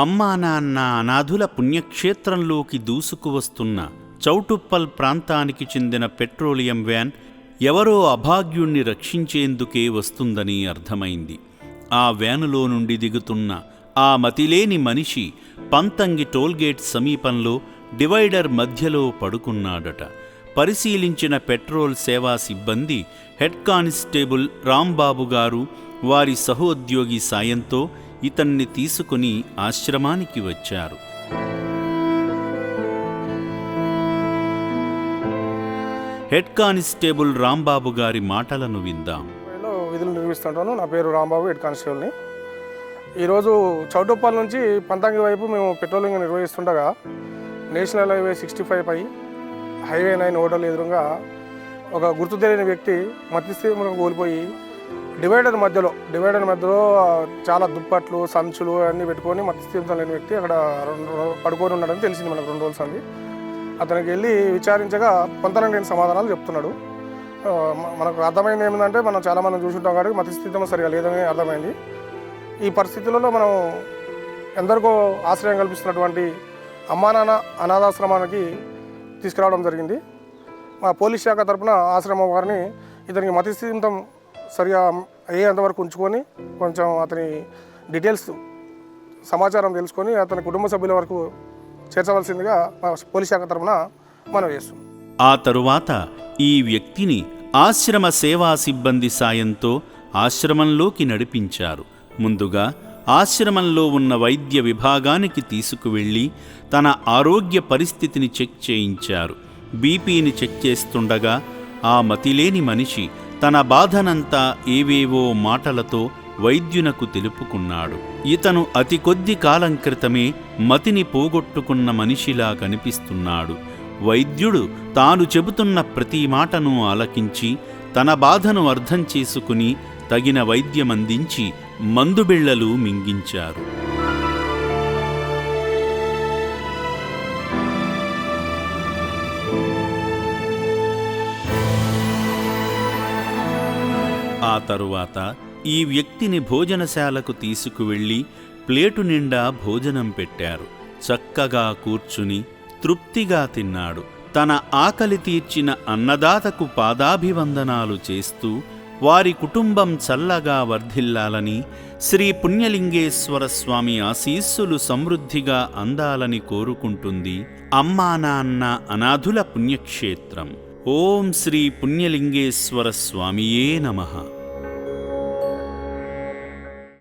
అమ్మా నాన్న అనాథుల పుణ్యక్షేత్రంలోకి దూసుకువస్తున్న చౌటుప్పల్ ప్రాంతానికి చెందిన పెట్రోలియం వ్యాన్ ఎవరో అభాగ్యుణ్ణి రక్షించేందుకే వస్తుందని అర్థమైంది. ఆ వ్యానులో నుండి దిగుతున్న ఆ మతిలేని మనిషి పంతంగి టోల్గేట్ సమీపంలో డివైడర్ మధ్యలో పడుకున్నాడట. పరిశీలించిన పెట్రోల్ సేవా సిబ్బంది హెడ్ కానిస్టేబుల్ రాంబాబు గారు వారి సహోద్యోగి సాయంతో ఇతన్ని తీసుకుని ఆశ్రమానికి వచ్చారు. హెడ్ కానిస్టేబుల్ రాంబాబు గారి మాటలను విందాం. విధులు నిర్వహిస్తుంటాను. నా పేరు రాంబాబు, హెడ్ కానిస్టేబుల్ని. ఈరోజు చౌటుప్పల్ నుంచి పంతంగి వైపు మేము పెట్రోలింగ్ నిర్వహిస్తుండగా నేషనల్ హైవే 65 పై హైవే 9 హోటల్ ఎదురుగా ఒక గుర్తు తెలియని వ్యక్తి మతిస్థితిలో కోల్పోయి డివైడర్ మధ్యలో చాలా దుప్పట్లు, సంచులు అన్నీ పెట్టుకొని మతిస్థితిలో లేని వ్యక్తి అక్కడ పడుకొని ఉన్నాడని తెలిసింది మనకు 2 రోజులు అంది. అతనికి వెళ్ళి విచారించగా కొంతలేని సమాధానాలు చెప్తున్నాడు. మనకు అర్థమైంది ఏమిటంటే, మనం చాలామంది చూసుంటాం కాబట్టి మతిస్థితిలో సరిగా లేదని అర్థమైంది. ఈ పరిస్థితులలో మనం ఎందరికో ఆశ్రయం కల్పిస్తున్నటువంటి అమ్మా నాన్న అనాథాశ్రమానికి తీసుకురావడం జరిగింది. మా పోలీస్ శాఖ తరఫున ఆశ్రమం వారిని ఇతనికి మతిస్థితం సరిగా అయ్యేంతవరకు ఉంచుకొని కొంచెం అతని డీటెయిల్స్ సమాచారం తెలుసుకొని అతని కుటుంబ సభ్యుల వరకు చేర్చవలసిందిగా పోలీస్ శాఖ తరఫున మనం చేస్తున్నాం. ఆ తరువాత ఈ వ్యక్తిని ఆశ్రమ సేవా సిబ్బంది సాయంతో ఆశ్రమంలోకి నడిపించారు. ముందుగా ఆశ్రమంలో ఉన్న వైద్య విభాగానికి తీసుకువెళ్ళి తన ఆరోగ్య పరిస్థితిని చెక్ చేయించారు. బీపీని చెక్ చేస్తుండగా ఆ మతిలేని మనిషి తన బాధనంతా ఏవేవో మాటలతో వైద్యునకు తెలుపుకున్నాడు. ఇతను అతి కొద్ది కాలం క్రితమే మతిని పోగొట్టుకున్న మనిషిలా కనిపిస్తున్నాడు. వైద్యుడు తాను చెబుతున్న ప్రతి మాటను ఆలకించి తన బాధను అర్థం చేసుకుని తగిన వైద్యమందించి మందుబిళ్లలు మింగించారు. ఆ తరువాత ఈ వ్యక్తిని భోజనశాలకు తీసుకువెళ్ళి ప్లేటు నిండా భోజనం పెట్టారు. చక్కగా కూర్చుని తృప్తిగా తిన్నాడు. తన ఆకలి తీర్చిన అన్నదాతకు పాదాభివందనాలు చేస్తూ వారి కుటుంబం చల్లగా వర్ధిల్లాలని, శ్రీ పుణ్యలింగేశ్వర స్వామి ఆశీస్సులు సమృద్ధిగా అందాలని కోరుకుంటుంది అమ్మా నాన్న అనాథుల పుణ్యక్షేత్రం. ఓం శ్రీ పుణ్యలింగేశ్వర స్వామియే నమః.